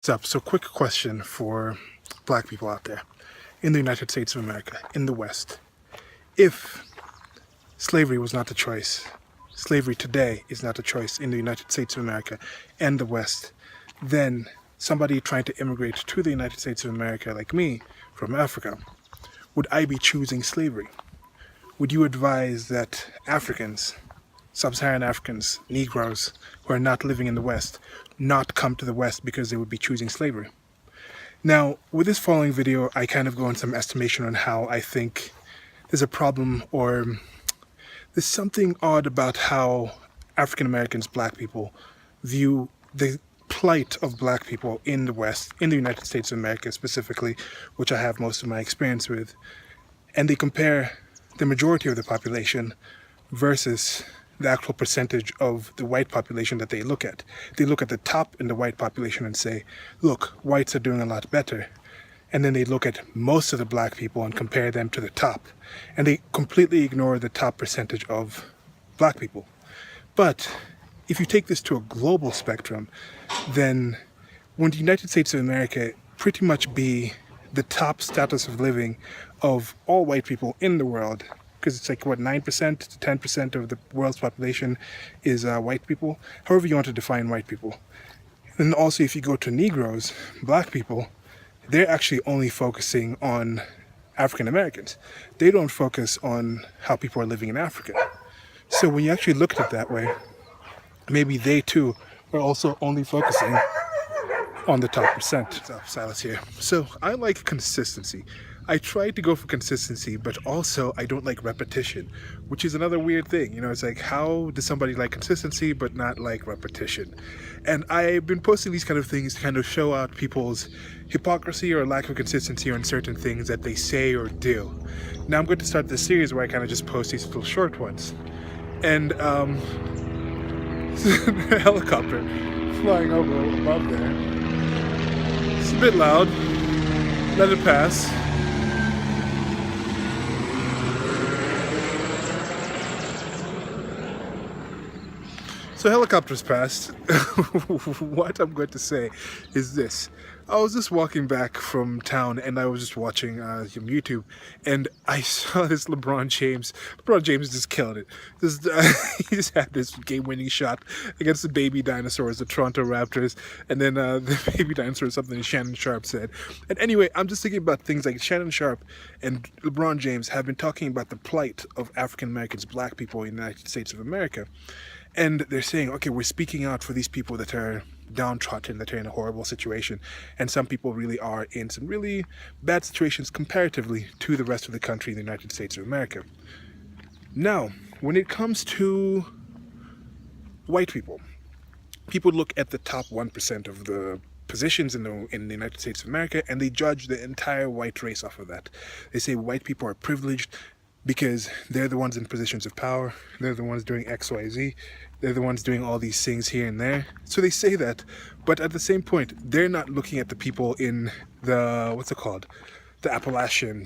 What's up? So quick question for black people out there in the United States of America, in the West. If slavery was not the choice, slavery today is not the choice in the United States of America and the West, then somebody trying to immigrate to the United States of America like me from Africa, would I be choosing slavery? Would you advise that Africans, Sub-Saharan Africans, Negroes who are not living in the West, not come to the West because they would be choosing slavery? Now, with this following video, I kind of go into some estimation on how I think there's a problem, or there's something odd about how African Americans, black people, view the plight of black people in the West, in the United States of America specifically, which I have most of my experience with, and they compare the majority of the population versus the actual percentage of the white population that they look at. They look at the top in the white population and say, look, whites are doing a lot better. And then they look at most of the black people and compare them to the top. And they completely ignore the top percentage of black people. But if you take this to a global spectrum, then when the United States of America pretty much be the top status of living of all white people in the world, because it's like, what, 9% to 10% of the world's population is white people, however you want to define white people. And also, if you go to Negroes, black people, they're actually only focusing on African Americans. They don't focus on how people are living in Africa. So when you actually look at it that way, maybe they too are also only focusing on the top percent. What's up, Silas here. So I like consistency. I try to go for consistency, but also I don't like repetition, which is another weird thing. You know, it's like, how does somebody like consistency but not like repetition? And I've been posting these kind of things to kind of show out people's hypocrisy or lack of consistency on certain things that they say or do. Now I'm going to start this series where I kind of just post these little short ones. And a helicopter flying over above there. It's a bit loud. Let it pass. So helicopters passed. What I'm going to say is this. I was just walking back from town and I was just watching YouTube, and I saw this LeBron James. LeBron James just killed it. He just had this game-winning shot against the baby dinosaurs, the Toronto Raptors, and then the baby dinosaur is something Shannon Sharpe said. And anyway, I'm just thinking about things like Shannon Sharpe and LeBron James have been talking about the plight of African Americans, black people in the United States of America. And they're saying, okay, we're speaking out for these people that are downtrodden, that are in a horrible situation. And some people really are in some really bad situations comparatively to the rest of the country in the United States of America. Now, when it comes to white people, people look at the top 1% of the positions in the United States of America, and they judge the entire white race off of that. They say white people are privileged because they're the ones in positions of power, they're the ones doing X, Y, Z, they're the ones doing all these things here and there. So they say that, but at the same point, they're not looking at the people in the, what's it called? The Appalachian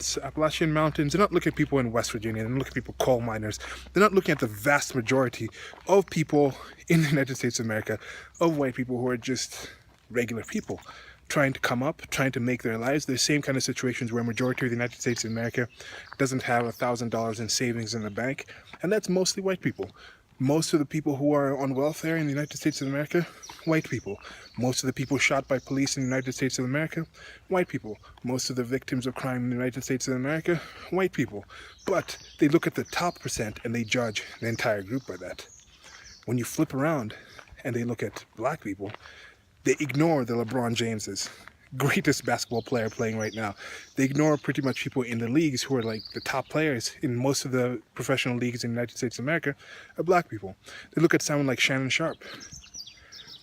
Mountains. They're not looking at people in West Virginia, they're not looking at people, coal miners. They're not looking at the vast majority of people in the United States of America, of white people who are just regular people, trying to come up, trying to make their lives. The same kind of situations where a majority of the United States of America doesn't have $1,000 in savings in the bank, and that's mostly white people. Most of the people who are on welfare in the United States of America, white people. Most of the people shot by police in the United States of America, white people. Most of the victims of crime in the United States of America, white people. But they look at the top percent and they judge the entire group by that. When you flip around and they look at black people, they ignore the LeBron Jameses, greatest basketball player playing right now. They ignore pretty much people in the leagues who are like the top players in most of the professional leagues in the United States of America are black people. They look at someone like Shannon Sharpe,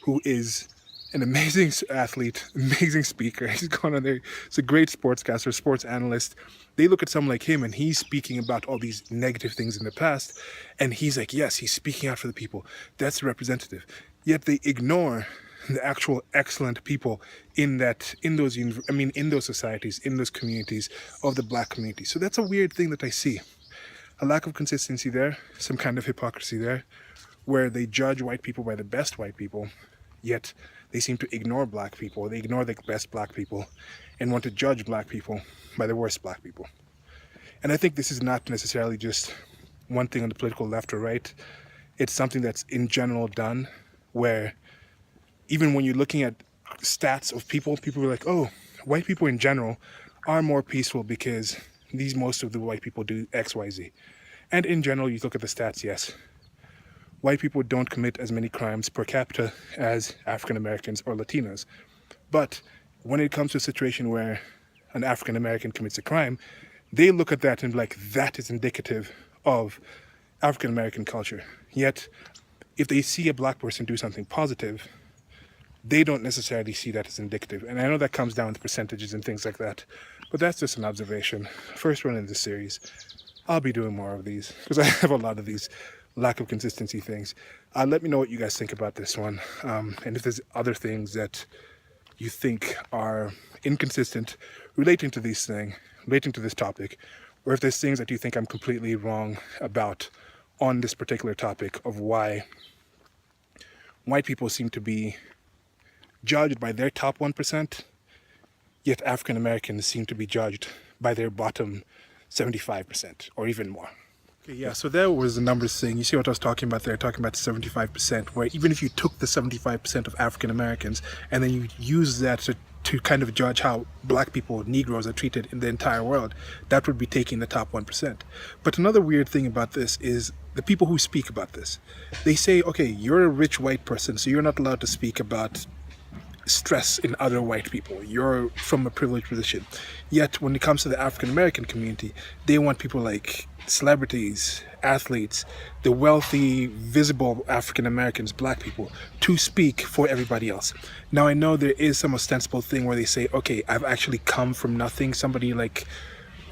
who is an amazing athlete, amazing speaker. He's gone on there. He's a great sportscaster, sports analyst. They look at someone like him and he's speaking about all these negative things in the past. And he's like, yes, he's speaking out for the people. That's the representative. Yet they ignore the actual excellent people in those societies, in those communities of the black community. So that's a weird thing that I see. A lack of consistency there, some kind of hypocrisy there, where they judge white people by the best white people, yet they seem to ignore black people. They ignore the best black people and want to judge black people by the worst black people. And I think this is not necessarily just one thing on the political left or right. It's something that's in general done, where even when you're looking at stats of people are like, oh, white people in general are more peaceful because most of the white people do X, Y, Z. And in general, you look at the stats, yes, white people don't commit as many crimes per capita as African Americans or Latinos. But when it comes to a situation where an African American commits a crime, they look at that and be like, that is indicative of African American culture. Yet, if they see a black person do something positive, they don't necessarily see that as indicative. And I know that comes down to percentages and things like that, but that's just an observation. First one in this series. I'll be doing more of these because I have a lot of these lack of consistency things. Let me know what you guys think about this one. And if there's other things that you think are inconsistent relating to this topic, or if there's things that you think I'm completely wrong about on this particular topic of why white people seem to be judged by their top 1%, yet African Americans seem to be judged by their bottom 75% or even more. Okay, yeah, so that was the numbers thing. You see what I was talking about there, talking about the 75%, where even if you took the 75% of African Americans and then you use that to kind of judge how black people, Negroes are treated in the entire world, that would be taking the top 1%. But another weird thing about this is the people who speak about this. They say, okay, you're a rich white person, so you're not allowed to speak about stress in other white people. You're from a privileged position. Yet when it comes to the African American community, they want people like celebrities, athletes, the wealthy, visible African Americans, black people, to speak for everybody else. Now I know there is some ostensible thing where they say, okay, I've actually come from nothing. Somebody like,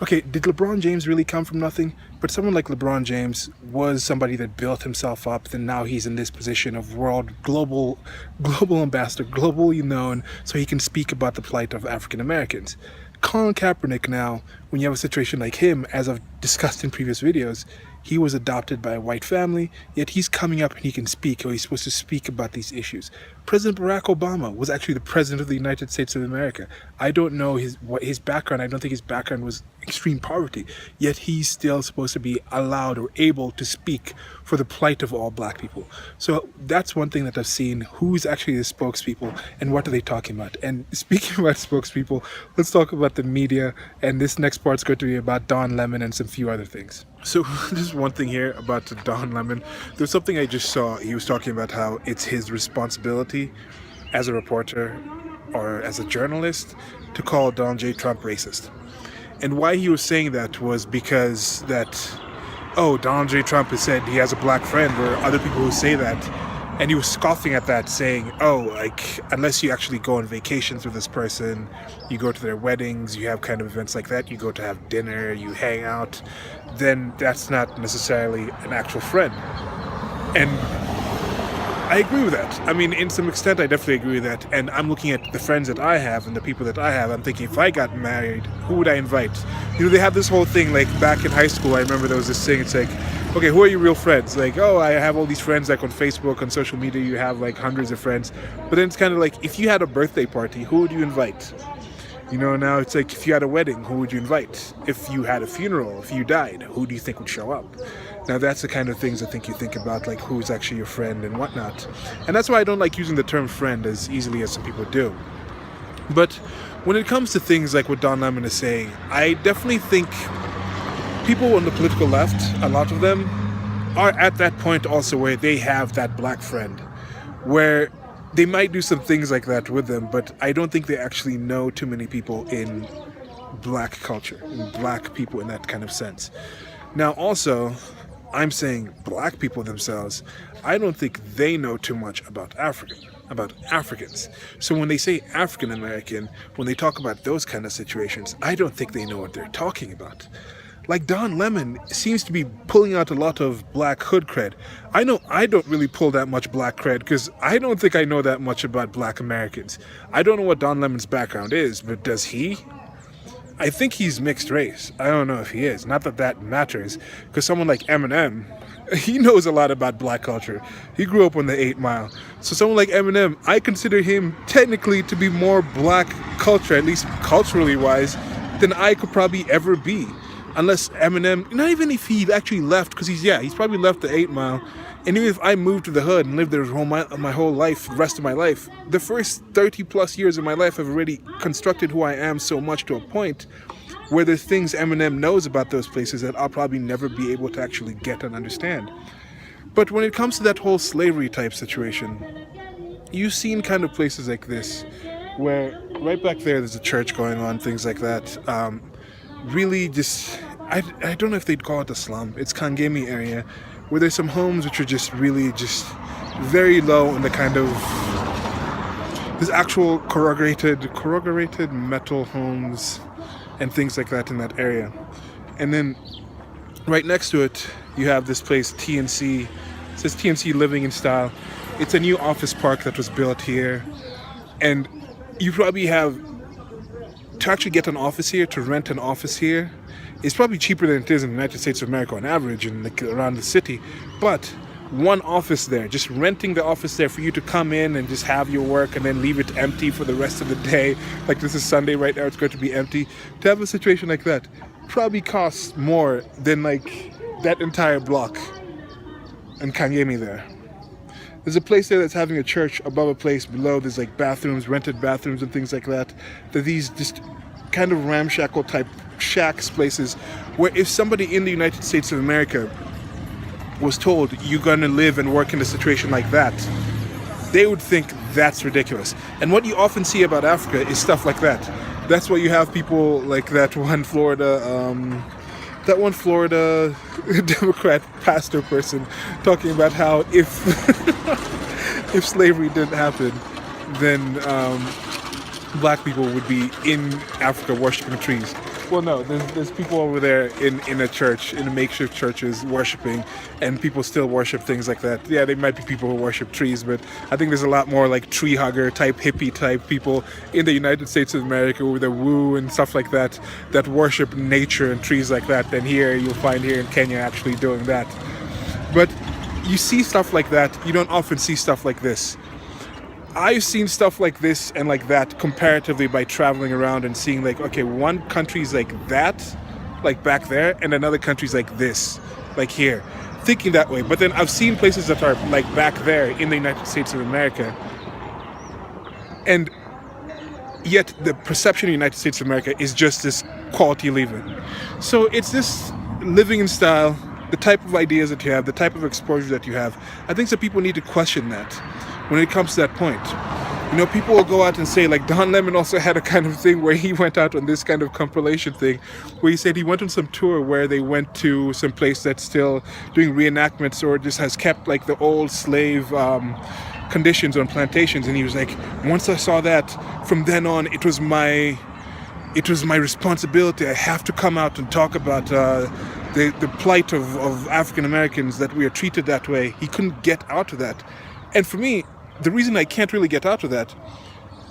okay, did LeBron James really come from nothing? But someone like LeBron James was somebody that built himself up, and now he's in this position of global ambassador, globally known, so he can speak about the plight of African Americans. Colin Kaepernick now, when you have a situation like him, as I've discussed in previous videos, he was adopted by a white family, yet he's coming up and he can speak, or he's supposed to speak about these issues. President Barack Obama was actually the president of the United States of America. I don't know his background. I don't think his background was extreme poverty, yet he's still supposed to be allowed or able to speak for the plight of all black people. So that's one thing that I've seen. Who's actually the spokespeople and what are they talking about? And speaking about spokespeople, let's talk about the media, and this next part's going to be about Don Lemon and some few other things. So just one thing here about Don Lemon. There's something I just saw. He was talking about how it's his responsibility as a reporter or as a journalist to call Donald J. Trump racist. And why he was saying that was because that, oh, Donald J. Trump has said he has a black friend, or other people who say that. And he was scoffing at that, saying, oh, like, unless you actually go on vacations with this person, you go to their weddings, you have kind of events like that, you go to have dinner, you hang out, then that's not necessarily an actual friend. And I agree with that. I mean, in some extent, I definitely agree with that. And I'm looking at the friends that I have and the people that I have. I'm thinking, if I got married, who would I invite? You know, they have this whole thing, like back in high school, I remember there was this thing, it's like, okay, who are your real friends? Like, oh, I have all these friends, like on Facebook, on social media, you have like hundreds of friends. But then it's kind of like, if you had a birthday party, who would you invite? You know, now it's like, if you had a wedding, who would you invite? If you had a funeral, if you died, who do you think would show up? Now that's the kind of things I think you think about, like who's actually your friend and whatnot. And that's why I don't like using the term friend as easily as some people do. But when it comes to things like what Don Lemon is saying, I definitely think people on the political left, a lot of them, are at that point also where they have that black friend, where they might do some things like that with them, but I don't think they actually know too many people in black culture, in black people in that kind of sense. Now also, I'm saying black people themselves, I don't think they know too much about Africans. So when they say African American, when they talk about those kind of situations, I don't think they know what they're talking about. Like Don Lemon seems to be pulling out a lot of black hood cred. I know I don't really pull that much black cred because I don't think I know that much about black Americans. I don't know what Don Lemon's background is, but does he? I think he's mixed race. I don't know if he is. Not that that matters, because someone like Eminem, He knows a lot about black culture. He grew up on the 8 Mile. So someone like Eminem, I consider him technically to be more black culture, at least culturally wise, than I could probably ever be. Unless Eminem, not even if he actually left, because he's probably left the 8 Mile. And even if I moved to the hood and lived there my whole life, the rest of my life, the first 30 plus years of my life have already constructed who I am so much to a point where there's things Eminem knows about those places that I'll probably never be able to actually get and understand. But when it comes to that whole slavery type situation, you've seen kind of places like this, where right back there's a church going on, things like that. Really just, I don't know if they'd call it a slum. It's Kangemi area, where there's some homes which are just really just very low in the kind of, there's actual corrugated metal homes and things like that in that area. And then right next to it, you have this place, TNC. It says TNC Living in Style. It's a new office park that was built here. And you probably have, to actually get an office here, to rent an office here, it's probably cheaper than it is in the United States of America on average and like around the city. But one office there, just renting the office there for you to come in and just have your work and then leave it empty for the rest of the day. Like this is Sunday right now, it's going to be empty. To have a situation like that probably costs more than like that entire block in Kanyemi there. There's a place there that's having a church above a place below. There's like bathrooms, rented bathrooms and things like that. They're these just kind of ramshackle type shacks places where if somebody in the United States of America was told you're going to live and work in a situation like that, they would think that's ridiculous. And what you often see about Africa is stuff like that. That's why you have people like that one Florida Democrat pastor person talking about how if if slavery didn't happen, then black people would be in Africa worshiping trees. Well, no, there's people over there in a church, in makeshift churches, worshiping, and people still worship things like that. Yeah, there might be people who worship trees, but I think there's a lot more like tree hugger type, hippie type people in the United States of America with the woo and stuff like that, that worship nature and trees like that, than here you'll find here in Kenya actually doing that. But you see stuff like that, you don't often see stuff like this. I've seen stuff like this and like that comparatively by traveling around and seeing like, okay, one country's like that, like back there, and another country's like this, like here. Thinking that way. But then I've seen places that are like back there in the United States of America, and yet the perception of the United States of America is just this quality living. So it's this living in style, the type of ideas that you have, the type of exposure that you have. I think some people need to question that when it comes to that point. You know, people will go out and say, like, Don Lemon also had a kind of thing where he went out on this kind of compilation thing, where he said he went on some tour where they went to some place that's still doing reenactments or just has kept, like, the old slave conditions on plantations. And he was like, once I saw that, from then on, it was my responsibility. I have to come out and talk about the plight of African Americans, that we are treated that way. He couldn't get out of that. And for me, the reason I can't really get out of that,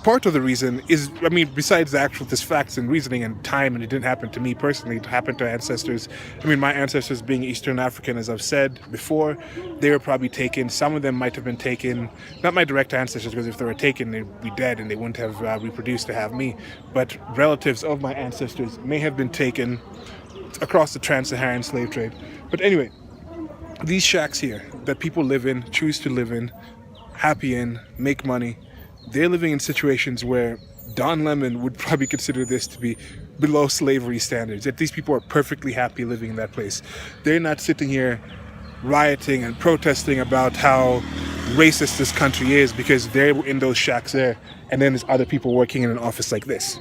part of the reason is, I mean, besides the actual just facts and reasoning and time, and it didn't happen to me personally, it happened to ancestors. I mean, my ancestors being Eastern African, as I've said before, they were probably taken. Some of them might have been taken, not my direct ancestors, because if they were taken, they'd be dead and they wouldn't have reproduced to have me. But relatives of my ancestors may have been taken across the trans-Saharan slave trade. But anyway, these shacks here that people live in, choose to live in, happy in, make money, they're living in situations where Don Lemon would probably consider this to be below slavery standards. That these people are perfectly happy living in that place. They're not sitting here rioting and protesting about how racist this country is because they're in those shacks there, and then there's other people working in an office like this.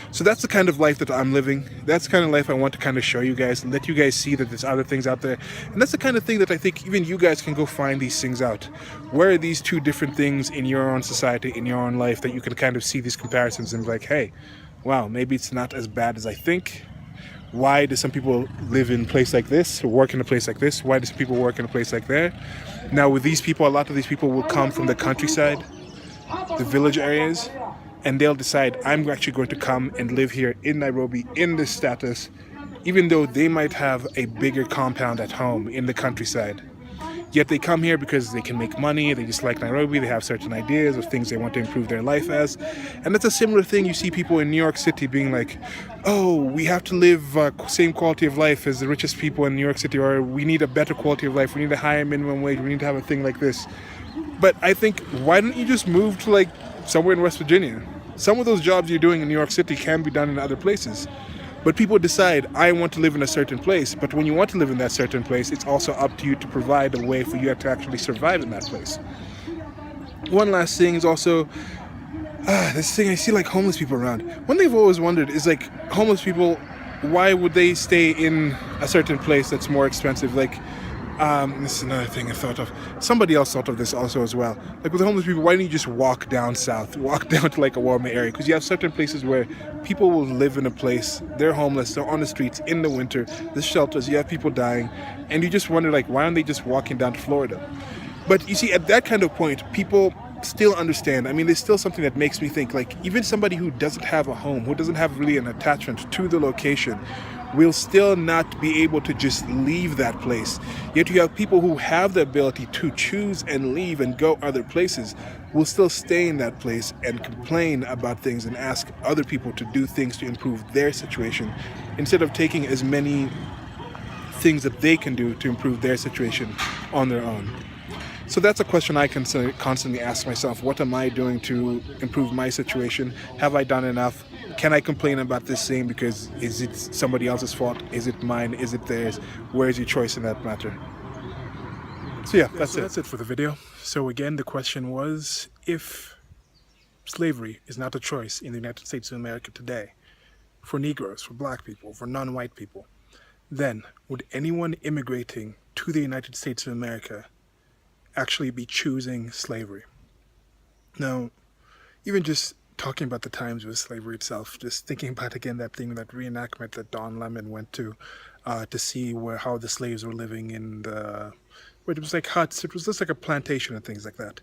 So that's the kind of life that I'm living. That's the kind of life I want to kind of show you guys and let you guys see that there's other things out there. And that's the kind of thing that I think even you guys can go find these things out. Where are these two different things in your own society, in your own life, that you can kind of see these comparisons and be like, hey, wow, maybe it's not as bad as I think. Why do some people live in a place like this, or work in a place like this? Why do some people work in a place like there? Now with these people, a lot of these people will come from the countryside, the village areas, and they'll decide, I'm actually going to come and live here in Nairobi in this status, even though they might have a bigger compound at home in the countryside. Yet they come here because they can make money, they just like Nairobi, they have certain ideas of things they want to improve their life as. And that's a similar thing you see people in New York City being like, oh, we have to live same quality of life as the richest people in New York City, or we need a better quality of life, we need a higher minimum wage, we need to have a thing like this. But I think, why don't you just move to like somewhere in West Virginia? Some of those jobs you're doing in New York City can be done in other places. But people decide, I want to live in a certain place. But when you want to live in that certain place, it's also up to you to provide a way for you to actually survive in that place. One last thing is also, this thing, I see like homeless people around. One thing I've always wondered is like, homeless people, why would they stay in a certain place that's more expensive? Like, this is another thing I thought of. Somebody else thought of this also as well. Like with homeless people, why don't you just walk down south? Walk down to like a warmer area? Because you have certain places where people will live in a place, they're homeless, they're on the streets in the winter, there's shelters, you have people dying, and you just wonder like, why aren't they just walking down to Florida? But you see, at that kind of point, people still understand. I mean, there's still something that makes me think, like, even somebody who doesn't have a home, who doesn't have really an attachment to the location, will still not be able to just leave that place. Yet you have people who have the ability to choose and leave and go other places, will still stay in that place and complain about things and ask other people to do things to improve their situation, instead of taking as many things that they can do to improve their situation on their own. So that's a question I constantly ask myself. What am I doing to improve my situation? Have I done enough? Can I complain about this thing because is it somebody else's fault? Is it mine? Is it theirs? Where is your choice in that matter? So yeah, that's it for the video. So again, the question was, if slavery is not a choice in the United States of America today, for Negroes, for black people, for non-white people, then would anyone immigrating to the United States of America actually be choosing slavery? Now, even just talking about the times with slavery itself, just thinking about again that reenactment that Don Lemon went to see how the slaves were living in where it was like huts, it was just like a plantation and things like that.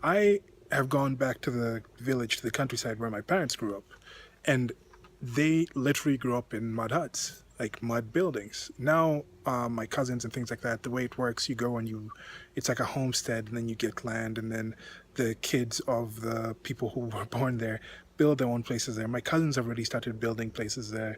I have gone back to the village, to the countryside where my parents grew up, and they literally grew up in mud huts, like mud buildings. Now, my cousins and things like that, the way it works, you go and it's like a homestead, and then you get land, and then the kids of the people who were born there build their own places there. My cousins have already started building places there.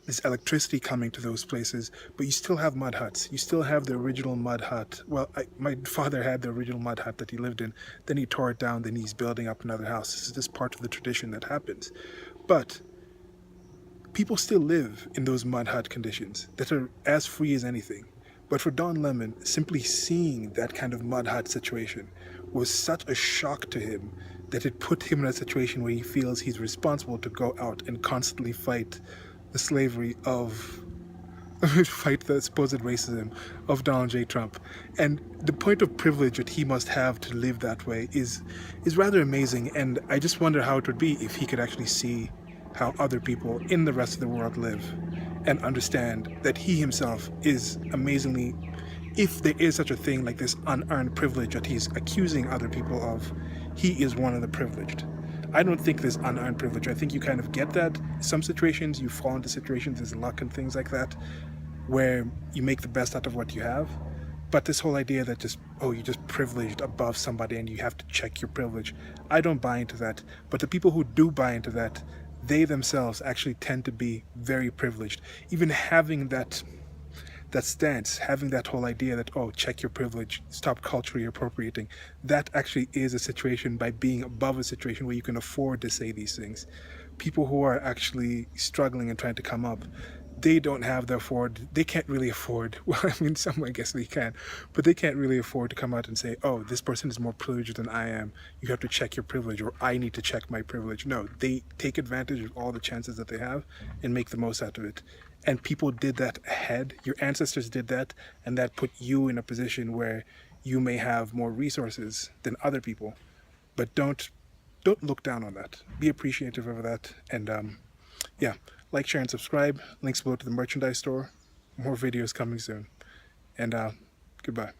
There's electricity coming to those places, but you still have mud huts. You still have the original mud hut. Well, my father had the original mud hut that he lived in. Then he tore it down, then he's building up another house. This is just part of the tradition that happens. But people still live in those mud hut conditions that are as free as anything. But for Don Lemon, simply seeing that kind of mud hut situation was such a shock to him that it put him in a situation where he feels he's responsible to go out and constantly fight the slavery fight the supposed racism of Donald J. Trump. And the point of privilege that he must have to live that way is rather amazing. And I just wonder how it would be if he could actually see how other people in the rest of the world live and understand that he himself is amazingly, if there is such a thing like this unearned privilege that he's accusing other people of, he is one of the privileged. I don't think there's unearned privilege. I think you kind of get that. Some situations, you fall into situations, there's luck and things like that, where you make the best out of what you have. But this whole idea that you're just privileged above somebody and you have to check your privilege, I don't buy into that. But the people who do buy into that, they themselves actually tend to be very privileged. Even having that stance, having that whole idea that, check your privilege, stop culturally appropriating, that actually is a situation by being above a situation where you can afford to say these things. People who are actually struggling and trying to come up, they can't really afford, well, I mean, some I guess they can, but they can't really afford to come out and say, this person is more privileged than I am, you have to check your privilege, or I need to check my privilege. No, they take advantage of all the chances that they have and make the most out of it. And people did that ahead. Your ancestors did that, and that put you in a position where you may have more resources than other people. But don't look down on that. Be appreciative of that. And like, share, and subscribe. Links below to the merchandise store. More videos coming soon. And goodbye.